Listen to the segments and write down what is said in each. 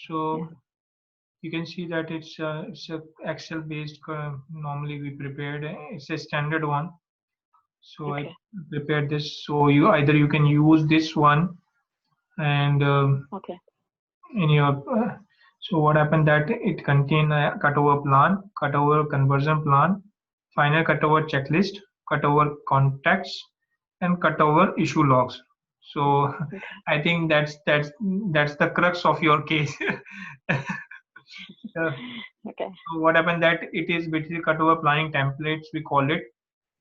So Yeah. you can see that it's a Excel based. Normally we prepared. It's a standard one. So I Okay. prepared this. So you can use this one and Okay. in your. So what happened that it contain a cutover plan, cutover conversion plan, final cutover checklist, cutover contacts, and cutover issue logs. So Okay. I think that's the crux of your case. Uh, Okay. So what happened that it is basically cutover planning templates, we call it.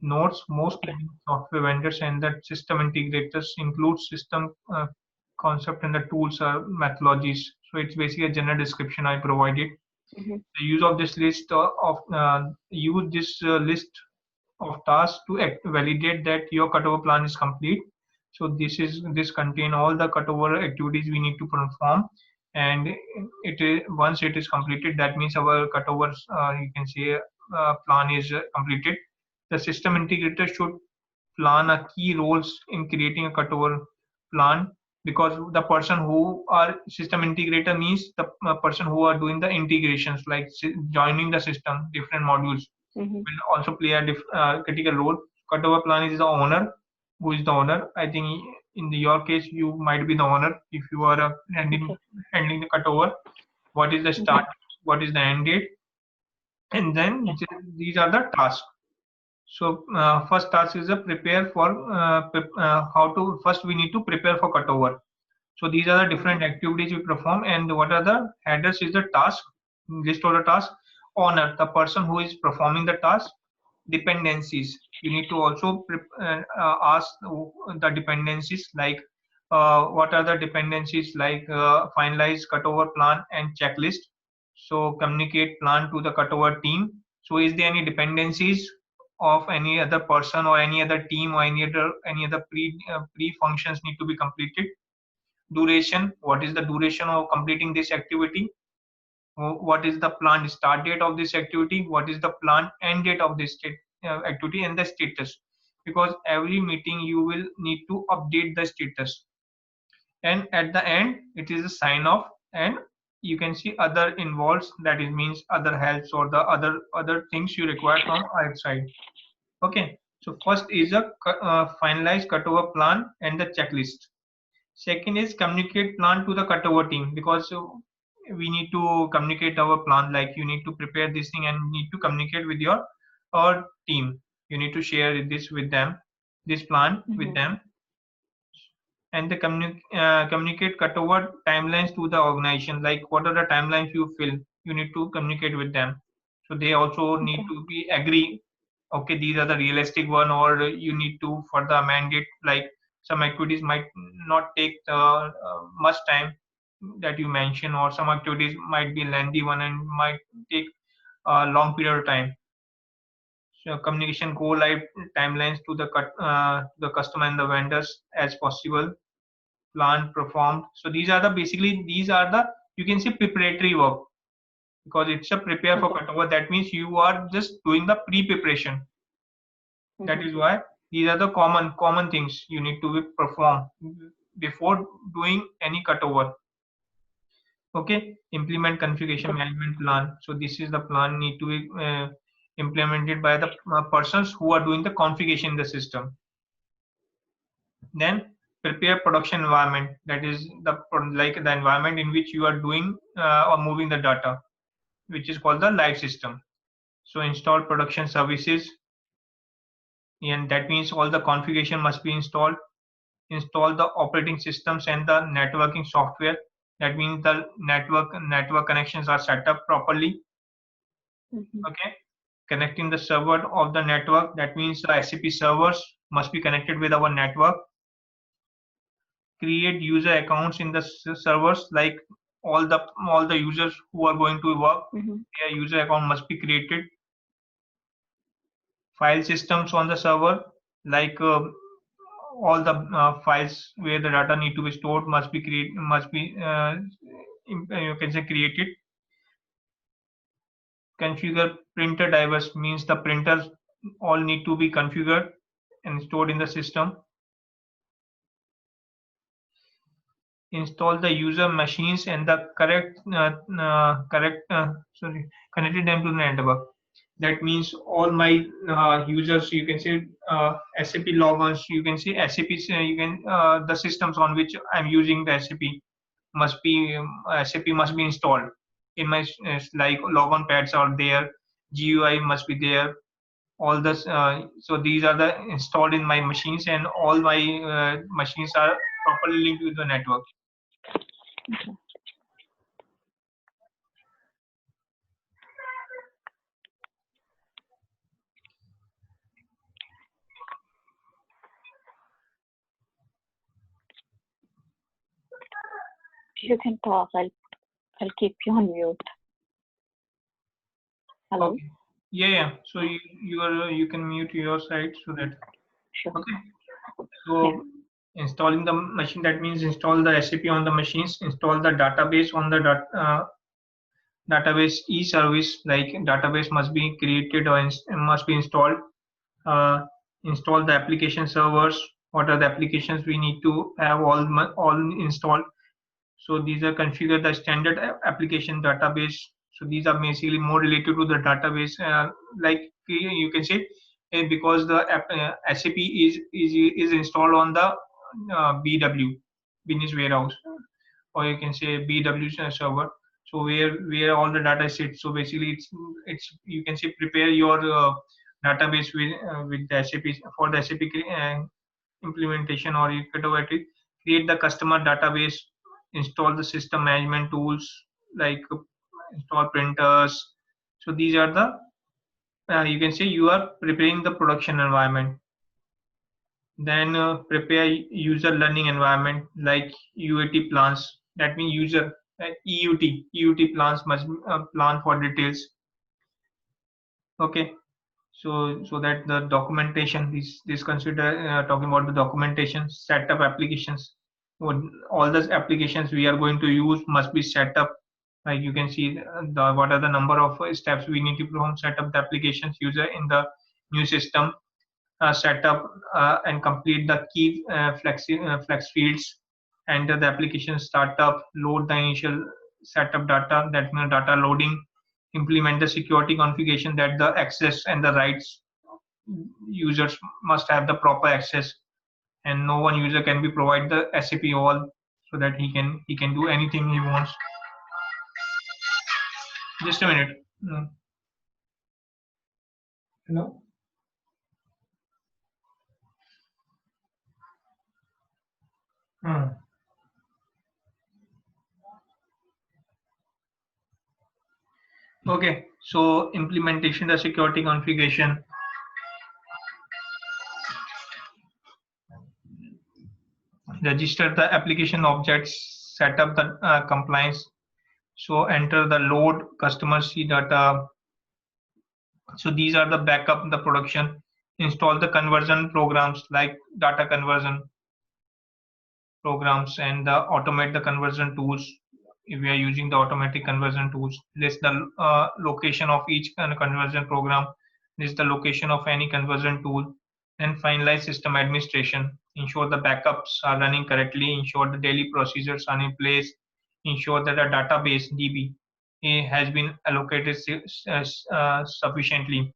Notes, most Okay. leading software vendors and the system integrators include system concept and the tools or methodologies. So it's basically a general description I provided. Mhm. The use of this list of use this list of tasks to validate that your cutover plan is complete. So this contain all the cutover activities we need to perform, and it is once it is completed, that means our cutover you can say plan is completed. The system integrator should plan a key roles in creating a cutover plan, because the person who are system integrator means the person who are doing the integrations like joining the system different modules Mhm. will also play a critical role. Cutover plan is the owner. Who is the owner? I think in your case, you might be the owner if you are Okay. handling the cutover. What is the Mhm. start? What is the end date? And then Yeah. these are the tasks. So first task is a prepare for how to first we need to prepare for cutover. So these are the Mhm. different activities we perform, and what are the headers is the task, list of the task, owner, the person who is performing the task, dependencies. You need to also ask the dependencies like what are the dependencies like finalize cutover plan and checklist. So communicate plan to the cutover team. So is there any dependencies of any other person or any other team or any other pre functions need to be completed. Duration, what is the duration of completing this activity? What is the planned start date of this activity? What is the planned end date of this activity, and the status? Because every meeting you will need to update the status, and at the end it is a sign off, and you can see other involves, that is means other helps or the other things you require from outside. Okay, so first is a finalized cutover plan and the checklist. Second is communicate plan to the cutover team, because we need to communicate our plan, like you need to prepare this thing and need to communicate with your our team. You need to share this with them, this plan with Mhm. them, and the communicate cutover timelines to the organization. Like what are the timelines you feel, you need to communicate with them, so they also need Okay. to be agree. Okay, these are the realistic one, or you need to further amend it. Like some activities might not take much time that you mention, or some activities might be lengthy one and might take a long period of time. So communication go live timelines to the customer and the vendors as possible. Plan performed. So these are the basically these are the, you can say, preparatory work, because it's a prepare for Okay. cutover. That means you are just doing the pre-preparation. That Mhm. is why these are the common things you need to perform before doing any cutover. Okay, implement configuration Okay. management plan. So this is the plan need to be implemented by the persons who are doing the configuration in the system. Then prepare production environment, that is like the environment in which you are doing or moving the data, which is called the live system. So install production services, and that means all the configuration must be installed. Install the operating systems and the networking software, that means the network connections are set up properly. Mhm. Okay, connecting the server of the network, that means the SAP servers must be connected with our network. Create user accounts in the servers, like all the users who are going to work, Mhm. their user account must be created. File systems on the server, like all the files where the data need to be stored must be you can say created. Configure printer drivers, means the printers all need to be configured and stored in the system. install the user machines and the connected them to the network. That means all my users, you can say SAP logons, you can say SAP, you can the systems on which I'm using the SAP must be installed in my like logon pads are there, GUI must be there, all this. So these are the installed in my machines, and all my machines are properly linked with the network. Okay. You can talk. I'll keep you on mute. Hello. Okay. Yeah. So you can mute your side so that. Sure. Okay. So installing the machine, that means install the SAP on the machines, install the database on the database e-service, like database must be created or must be installed. Install the application servers. What are the applications we need to have all installed? So these are configure the standard application database. So these are basically more related to the database, like you can say, because the SAP is installed on the BW, business warehouse, or you can say BW server. So where all the data sits. So basically, it's you can say prepare your database with the SAP for the SAP implementation, or you could create the customer database, install the system management tools like install printers. So these are the you can say you are preparing the production environment. Then prepare user learning environment like UAT plans. That means user EUT plans must plan for details. Okay. So that the documentation, this consider talking about the documentation, set up applications. All those applications we are going to use must be set up. Like you can see what are the number of steps we need to perform. Set up the applications user in the new system, set up and complete the key flex fields, enter the application startup, load the initial setup data, that means data loading, implement the security configuration that the access and the rights users must have the proper access, and no one user can be provide the SAP all, so that he can do anything he wants. Just a minute. Hello. Okay, so implementation, the security configuration. Register the application objects, set up the compliance. So enter the load customer C data. So these are the backup, the production. Install the conversion programs like data conversion programs, and automate the conversion tools. If we are using the automatic conversion tools, list the location of each conversion program, list the location of any conversion tool, and finalize system administration. Ensure the backups are running correctly, ensure the daily procedures are in place, ensure that a database DB has been allocated sufficiently,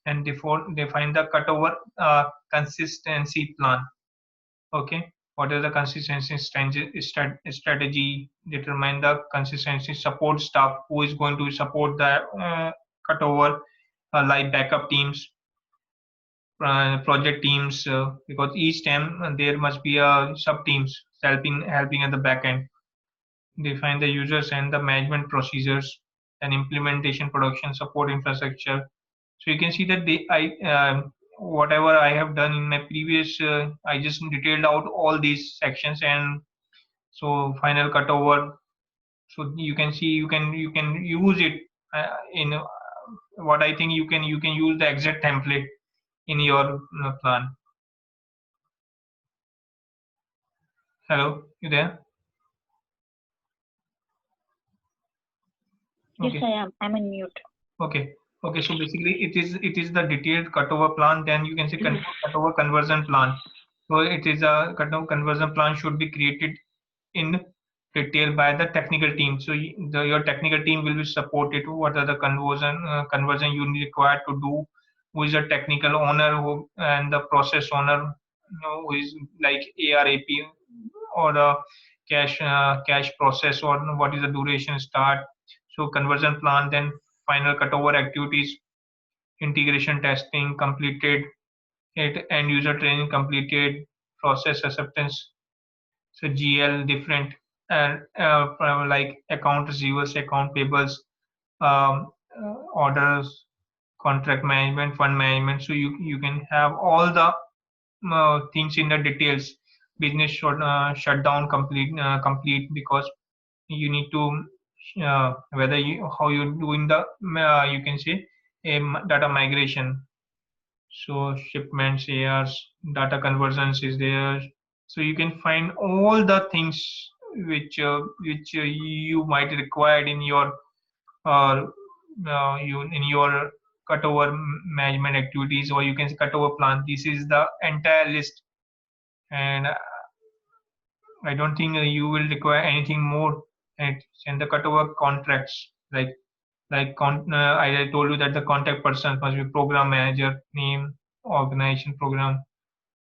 and define the cutover consistency plan. Okay, what is the consistency strategy? Determine the consistency support staff who is going to support the cutover, like backup teams, project teams, because each time there must be a sub teams helping at the back end. Define the users and the management procedures, and implementation, production, support infrastructure. So you can see that whatever I have done in my previous, I just detailed out all these sections, and so final cutover. So you can see you can use it in what I think you can use the exact template in your plan. Hello, you there? Yes, Okay. I am. I'm on mute. Okay. Okay. So basically, it is the detailed cutover plan. Then you can say cutover conversion plan. So it is a cutover conversion plan should be created in detailed by the technical team. So your technical team will be supported. What are the conversion you required to do? Who is the technical owner and the process owner? Who is like ARAP or the cache process, or what is the duration start? So conversion plan, then final cutover activities, integration testing completed, it end user training completed, process acceptance. So GL different, like account receivers, account payables, orders, contract management, fund management. So you can have all the things in the details. Business shutdown complete, because you need to whether you how you doing the you can say data migration. So shipments, ARs, data conversions is there. So you can find all the things which you might require in your uh, you in your cutover management activities, or you can say cutover plan. This is the entire list, and I don't think you will require anything more. And the cutover contracts, I told you that the contact person must be program manager, name, organization, program.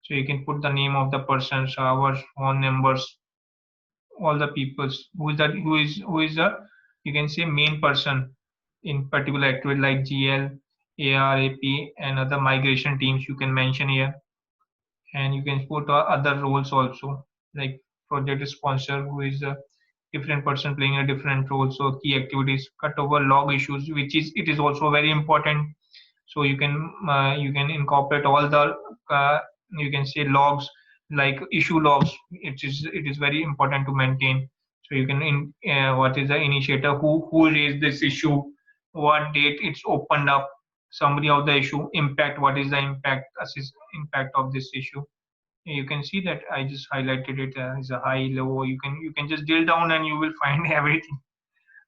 So you can put the name of the persons, hours, phone numbers, all the peoples. Who is the you can say main person in particular activity, like GL, ARAP, and other migration teams you can mention here. And you can put other roles also, like project sponsor, who is a different person playing a different role. So key activities, cut over log issues, which is it is also very important. So you can incorporate all the uh, you can say logs, like issue logs. It is very important to maintain. So you can what is the initiator, who raised this issue, what date it's opened up, summary of the issue, impact, what is the impact of this issue. You can see that I just highlighted it as a high, low. You can just drill down and you will find everything.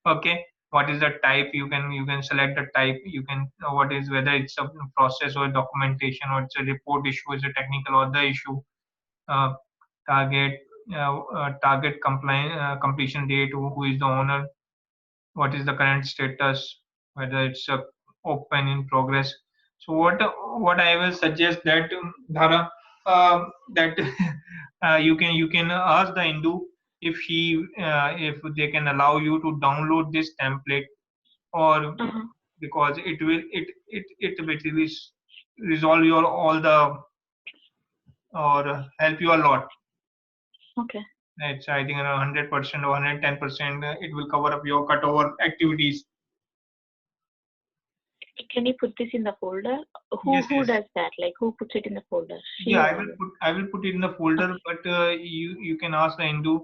Okay, what is the type? You can select the type. You can what is, whether it's a process or documentation, or it's a report issue, is a technical or the issue. uh, Target, target completion date, who is the owner, what is the current status, whether it's open, in progress. So what I will suggest that Dhara, that you can ask the Hindu if if they can allow you to download this template, or Uh-huh. because it will resolve your all the, or help you a lot. Okay. It's, I think, around 100% or 110%. It will cover up your cutover activities. Can you put this in the folder? Who Yes, who yes. does that? Like who puts it in the folder? She Yeah, or I will you? put it in the folder, Okay. but you can ask the Hindu,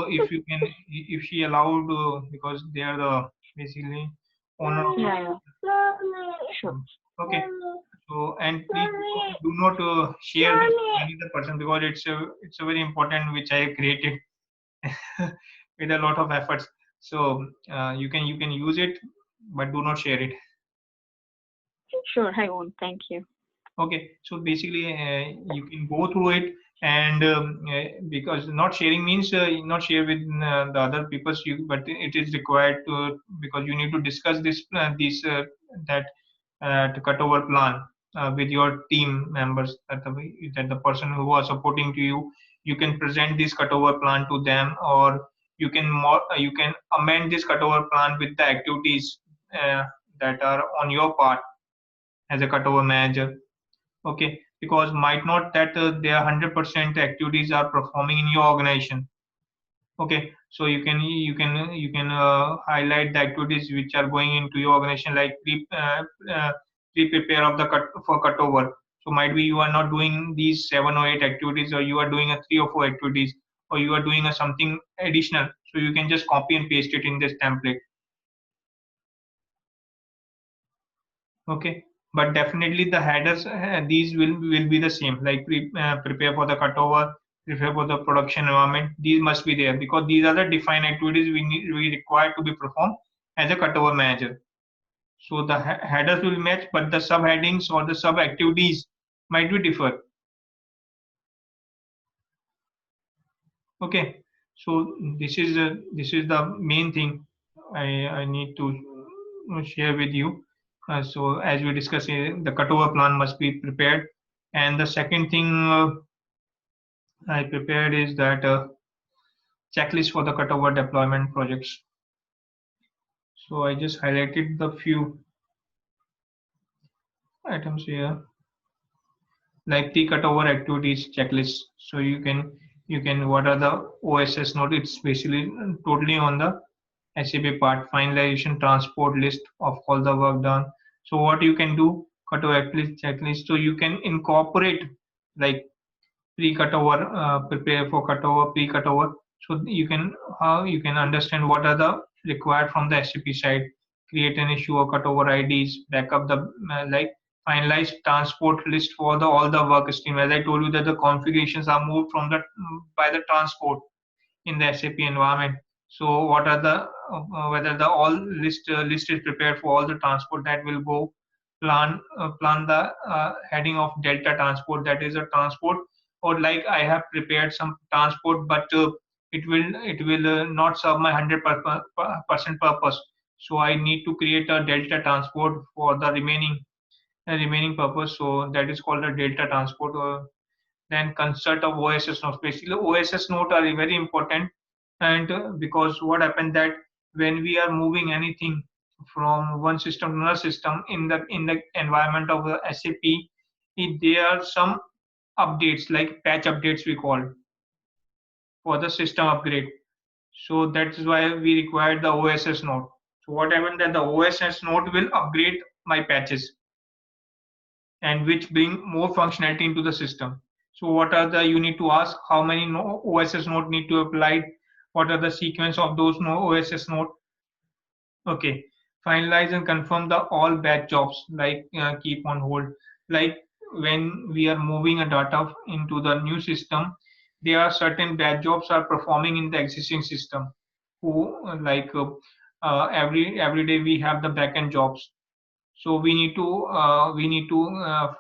if you can, if she allowed, because they are the basically owner of Yeah, yeah. Sure. the. Okay. So, and please do not share this to any other person, because it's a very important, which I have created with a lot of efforts. So you can use it, but do not share it. Sure, I won't. Thank you. Okay, so basically, you can go through it, and because not sharing means not share with the other people, but it is required to, because you need to discuss that to cutover plan with your team members, that the person who are supporting to you, you can present this cutover plan to them, or you can amend this cutover plan with the activities that are on your part as a cutover manager. Okay, because might not that their 100% activities are performing in your organization. Okay, so you can highlight the activities which are going into your organization, like pre-prepare of the cut for cutover. So might be you are not doing these 7 or 8 activities, or you are doing a 3 or 4 activities, or you are doing a something additional. So you can just copy and paste it in this template. Okay, but definitely the headers, these will be the same, like prepare for the cutover, prepare for the production environment. These must be there, because these are the defined activities we require to be performed as a cutover manager. So the headers will match, but the subheadings or the sub activities might be differ. Okay, So this is the main thing I need to share with you. So as we discussed, the cutover plan must be prepared. And the second thing I prepared is that checklist for the cutover deployment projects. So I just highlighted the few items here, like the cutover activities checklist. So you can what are the OSS node? It's basically totally on the SAP part, finalization transport list of all the work done. So what you can do, cutover checklist. So you can incorporate like pre-cutover, prepare for cutover, pre-cutover. So you can how you can understand what are the required from the SAP side. Create an issue or cutover IDs, back up the like finalize transport list for the all the work stream. As I told you that the configurations are moved from the by the transport in the SAP environment. So what are the whether the all list is prepared for all the transport that will go plan the heading of delta transport, that is a transport, or like I have prepared some transport but it will not serve my 100% purpose. So I need to create a delta transport for the remaining purpose. So that is called a delta transport. Then consult of OSS nodes. Basically, OSS nodes are very important, and because what happened that when we are moving anything from one system to another system in the environment of the SAP, there are some updates like patch updates we call for the system upgrade. So that's why we require the OSS node. So what happened that the OSS node will upgrade my patches and which bring more functionality into the system. So what are the, you need to ask how many OSS node need to apply, what are the sequence of those OSS node. Okay, finalize and confirm the all batch jobs like keep on hold. Like when we are moving a data into the new system, there are certain batch jobs are performing in the existing system. Who every day we have the backend jobs, so we need to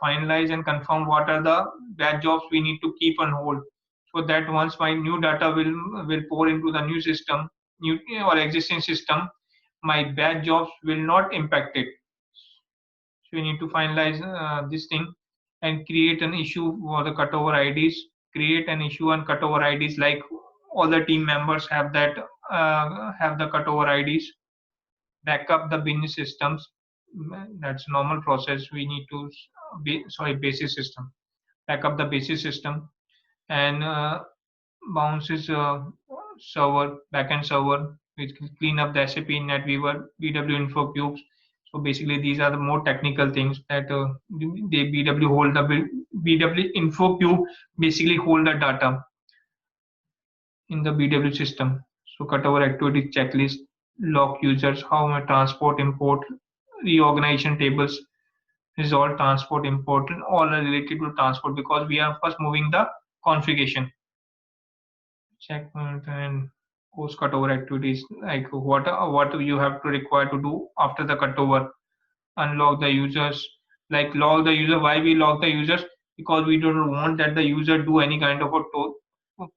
finalize and confirm what are the batch jobs we need to keep on hold, so that once my new data will pour into the new system, new or existing system, my batch jobs will not impact it. So we need to finalize this thing and create an issue for the cutover IDs. Create an issue and cutover IDs, like all the team members have the cutover IDs. Back up the business systems. That's normal process. We need to basis system. Back up the basis system and bounces server, backend server, which can clean up the SAP NetWeaver, BW info cubes. So basically, these are the more technical things that the BW hold the BW info cube basically hold the data in the BW system. So cutover activity checklist, log users, how my transport import, reorganization tables, resolve transport import, and all are related to transport because we are first moving the configuration. Checkpoint and post cutover activities, like what you have to require to do after the cutover. Unlock the users, like log the user. Why we log the users? Because we don't want that the user do any kind of a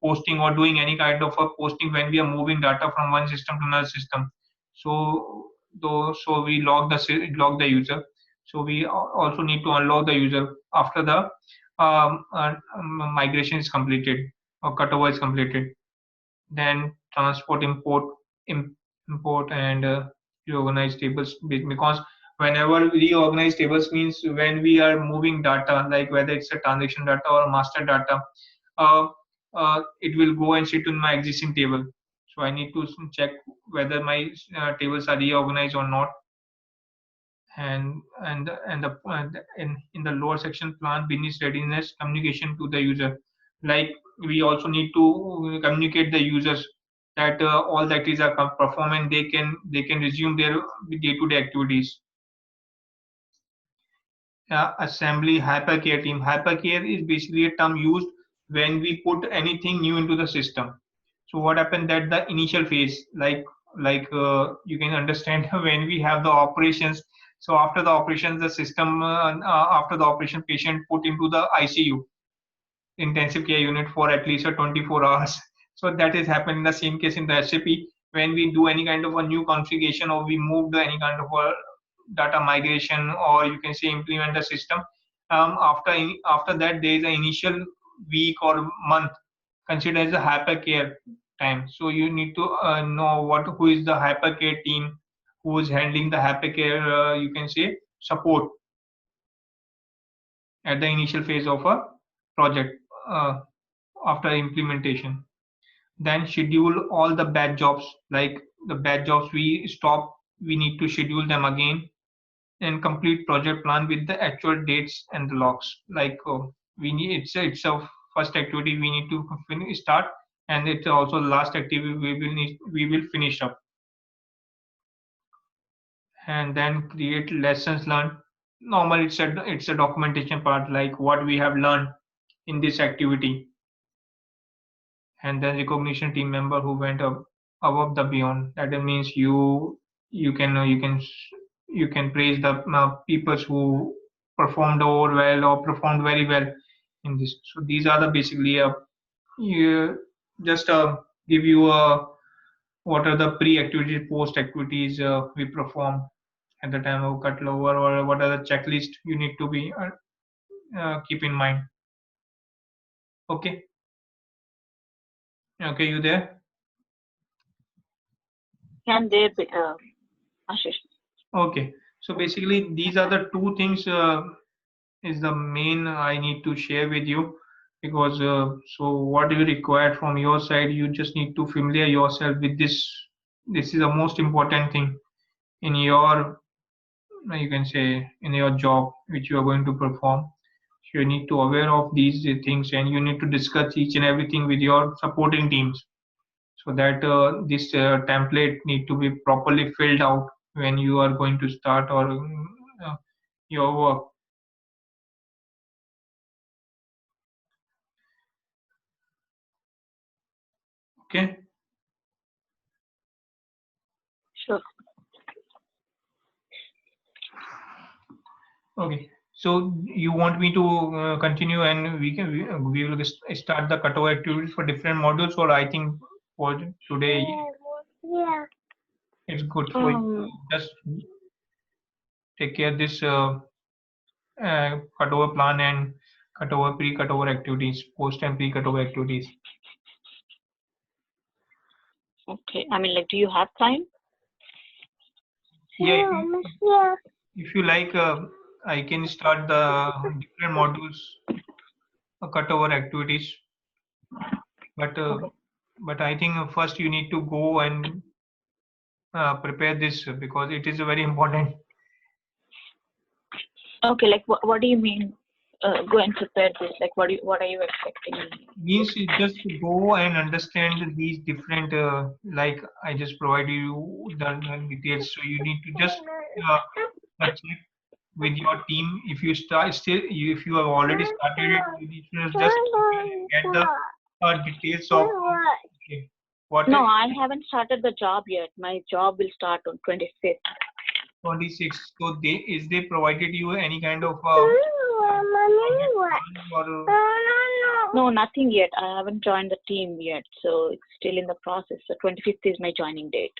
posting or doing any kind of a posting when we are moving data from one system to another system. So so we log the user. So we also need to unlock the user after the migration is completed or cutover is completed. Then transport import and reorganize tables, because whenever we reorganize tables means when we are moving data, like whether it's a transaction data or master data, uh, it will go and sit in my existing table. So I need to check whether my tables are reorganized or not. And in the lower section, plan business readiness communication to the user. Like we also need to communicate the users that all the activities are performing, they can resume their day-to-day activities. Assembly hypercare team. Hypercare is basically a term used when we put anything new into the system. So what happened that the initial phase, you can understand when we have the operations. So after the operations, the system after the operation, patient put into the ICU, intensive care unit, for at least 24 hours. So that is happening the same case in the SAP. When we do any kind of a new configuration or we move the any kind of a data migration, or you can say implement the system, after that there is an initial week or month considered as a hypercare time. So you need to know who is the hypercare team, who is handling the hypercare, you can say, support at the initial phase of a project, uh, after implementation. Then schedule all the batch jobs, like the batch jobs we stop, we need to schedule them again, and complete project plan with the actual dates and the logs. Like we need, it's a first activity we need to start, and it's also the last activity we will finish up. And then create lessons learned. Normally it's a documentation part, like what we have learned in this activity. And then recognition team member who went up above the beyond. That means you can praise the people who performed over well or performed very well in this. So these are the basically you just give you what are the pre-activities, post-activities we perform at the time of cut lower, or what are the checklist you need to be keep in mind. Okay, okay, you there? Can there be, Ashish? Okay, so basically these are the two things is the main I need to share with you, because so what you require from your side, you just need to familiar yourself with this. This is the most important thing in your, you can say, in your job which you are going to perform. So you need to aware of these things, and you need to discuss each and everything with your supporting teams, so that this template need to be properly filled out when you are going to start or your work. Okay. Sure. Okay. So you want me to continue, and we will start the cutover activities for different modules, or I think for today Yeah. it's good for you to just take care this cutover plan and cutover pre-cutover activities, post and pre-cutover activities. Okay. I mean, like, do you have time? Yeah, if you like, I can start the different modules, cutover activities, but Okay. but I think first you need to go and prepare this, because it is very important. Okay. Like, what do you mean? Go and prepare this. Like, what are you expecting? Means you just go and understand these different, like I just provided you the details. So you need to just check with your team. If you start still, if you have already started it, you need to just get the details of okay, what No, I haven't started the job yet. My job will start on 25th. 26. So they provided you any kind of or No, nothing yet. I haven't joined the team yet, so it's still in the process. So 25th is my joining date.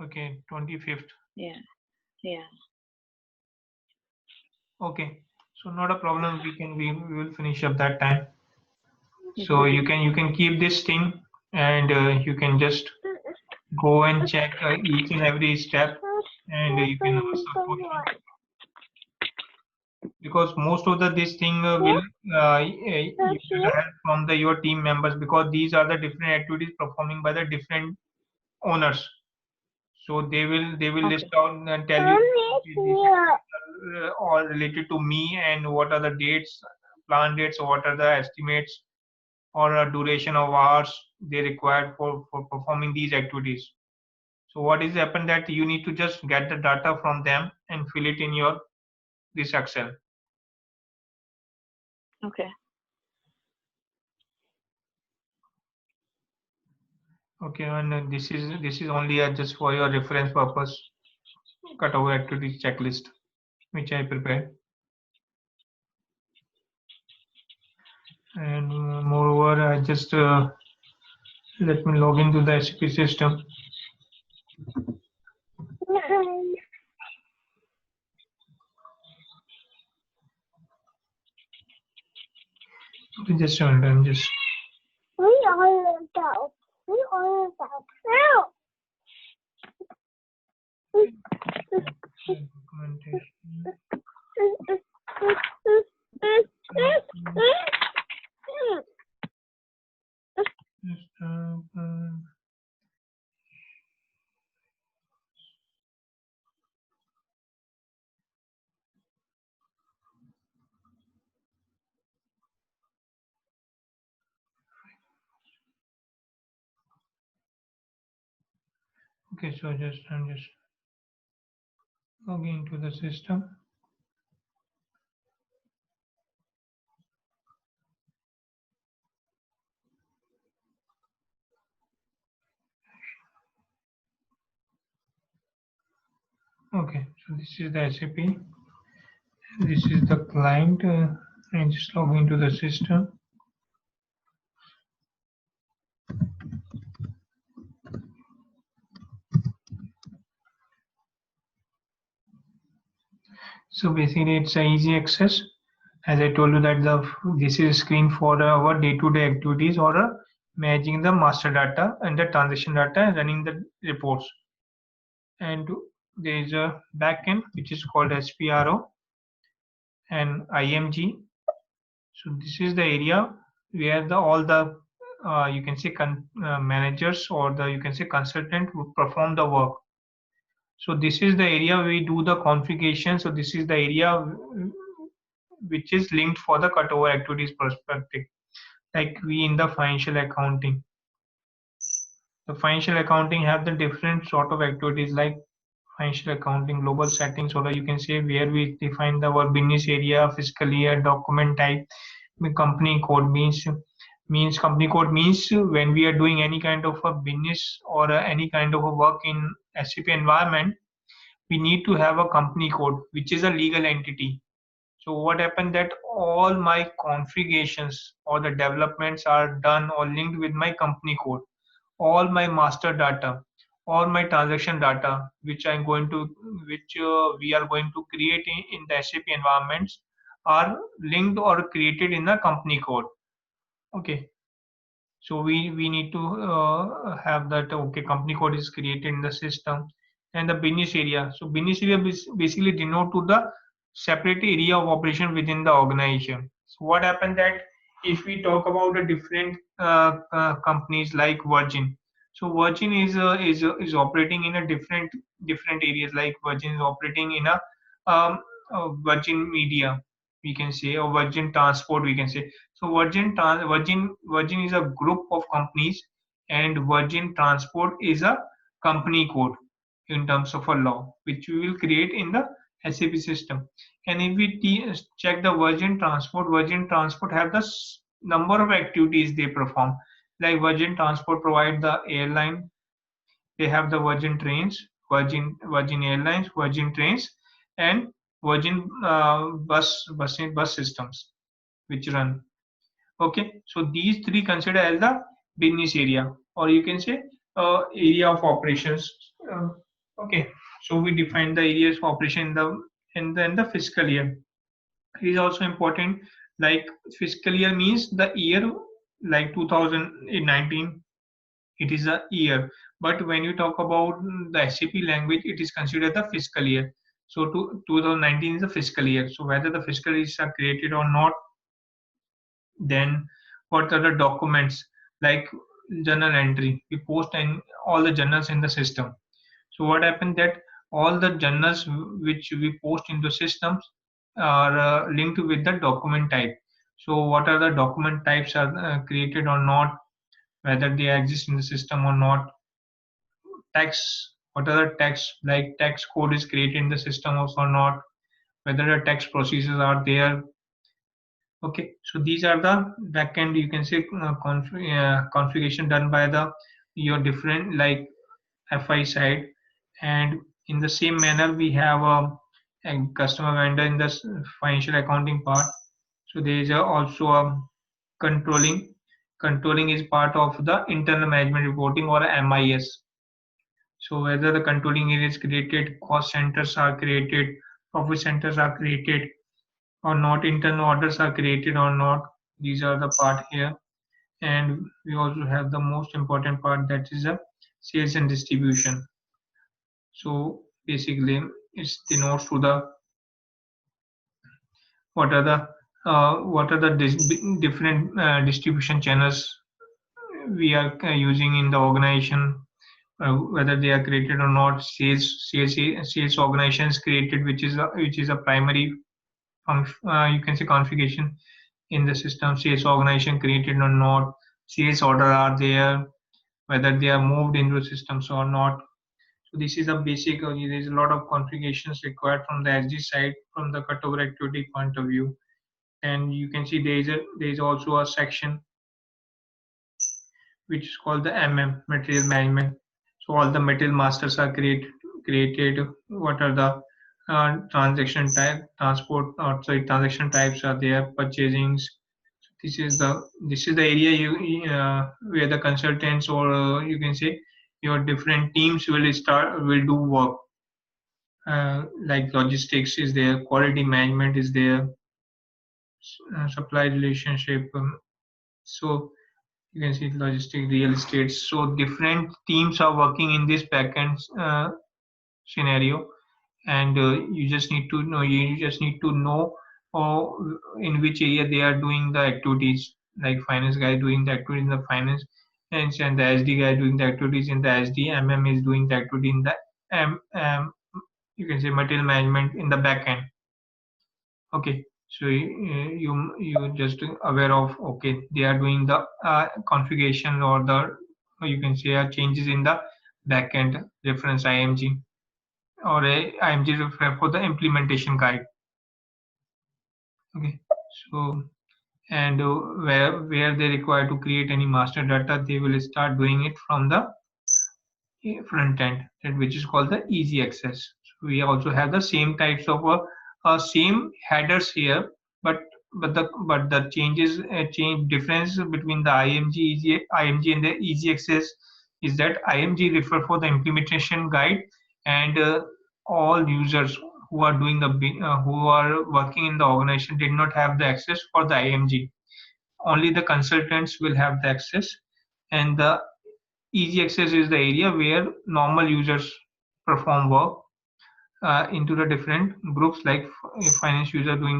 okay, 25th. Yeah, yeah. Okay, so not a problem. We will finish up that time. So you can keep this thing, and you can just go and check each and every step, and you can ask a question, because most of the this thing will you get help from your team members, because these are the different activities performing by the different owners. So they will Okay. list out and tell you these activities are all related to me, and what are the dates, plan dates, or what are the estimates or a duration of hours they require for performing these activities. So what is happened that you need to just get the data from them and fill it in your this Excel. Okay. Okay, and this is only just for your reference purpose, cutover activities checklist which I prepared. And moreover, I just Let me log into the SAP system. Just a minute, I'm just. Okay, so I'm just logging into the system. Okay, so this is the SAP. This is the client. And just log into the system. So basically, it's a easy access. As I told you that this is screen for our day-to-day activities or managing the master data and the transaction data and running the reports. And there is a backend which is called SPRO and IMG. So this is the area where all the you can say managers or you can say consultant would perform the work. So this is the area we do the configuration. So this is the area which is linked for the cutover activities perspective. Like we in the financial accounting. The financial accounting have the different sort of activities like financial accounting, global settings, or you can say where we define our business area, fiscal year, document type, company code means company code means when we are doing any kind of a business or any kind of a work in SAP environment, we need to have a company code, which is a legal entity. So what happened that all my configurations or the developments are done or linked with my company code. All my master data, all my transaction data, which we are going to create in the SAP environments, are linked or created in the company code. Okay, so we need to have that. Okay, company code is created in the system, and the business area. So business area basically denote to the separate area of operation within the organization. So what happened that if we talk about the different companies like Virgin, so Virgin is operating in a different areas. Like Virgin is operating in a Virgin Media, we can say, or Virgin Transport, we can say. So Virgin is a group of companies, and Virgin Transport is a company code in terms of a law, which we will create in the SAP system. And if we check the Virgin Transport have the number of activities they perform. Like Virgin Transport provide the airline, they have the Virgin Trains, Virgin Airlines, Virgin Trains, and Virgin bus systems which run. Okay, so these three consider as the business area, or you can say area of operations. Okay, so we define the areas of operation in the fiscal year. It is also important. Like fiscal year means the year, like 2019, it is a year. But when you talk about the SAP language, it is considered the fiscal year. So 2019 is the fiscal year. So whether the fiscal years are created or not, then what are the documents like journal entry? We post in all the journals in the system. So what happened that all the journals which we post into systems are linked with the document type. So what are the document types are created or not, whether they exist in the system or not. Text, what are the text, like text code is created in the system or not, whether the text procedures are there. Okay, so these are the backend, you can say, configuration done by the your different like FI side. And in the same manner, we have a customer vendor in the financial accounting part. So there is also a controlling controlling is part of the internal management reporting or MIS. So whether the controlling area is created, cost centers are created, profit centers are created or not, internal orders are created or not. These are the part here. And we also have the most important part, that is the sales and distribution. So basically it denotes to the what are the different distribution channels we are using in the organization, whether they are created or not. Sales organizations created, which is a primary you can say configuration in the system. Sales organization created or not, sales order are there, whether they are moved into systems or not. So this is a basic. There is a lot of configurations required from the SD side, from the cutover activity point of view. And you can see there is also a section which is called the material management. So all the material masters are created. What are the transaction types are there, purchasing. This is the area where the consultants, or you can say your different teams will do work. Like logistics is there, quality management is there, supply relationship. So you can see logistic, real estate. So different teams are working in this backend scenario, and you just need to know in which area they are doing the activities. Like finance guy doing the activity in the finance, and the SD guy doing the activities in the SD. Is doing the activity in the you can say material management in the backend. Okay, so you just aware of, okay, they are doing the configuration, or you can say changes in the backend reference IMG, or a IMG refer for the implementation guide. Okay, so and where they require to create any master data, they will start doing it from the front end, which is called the easy access. So we also have the same types of same headers here, but the change difference between the IMG and the easy access is that IMG refer for the implementation guide, and all users who are doing who are working in the organization did not have the access for the IMG. Only the consultants will have the access, and the easy access is the area where normal users perform work into the different groups, like finance user doing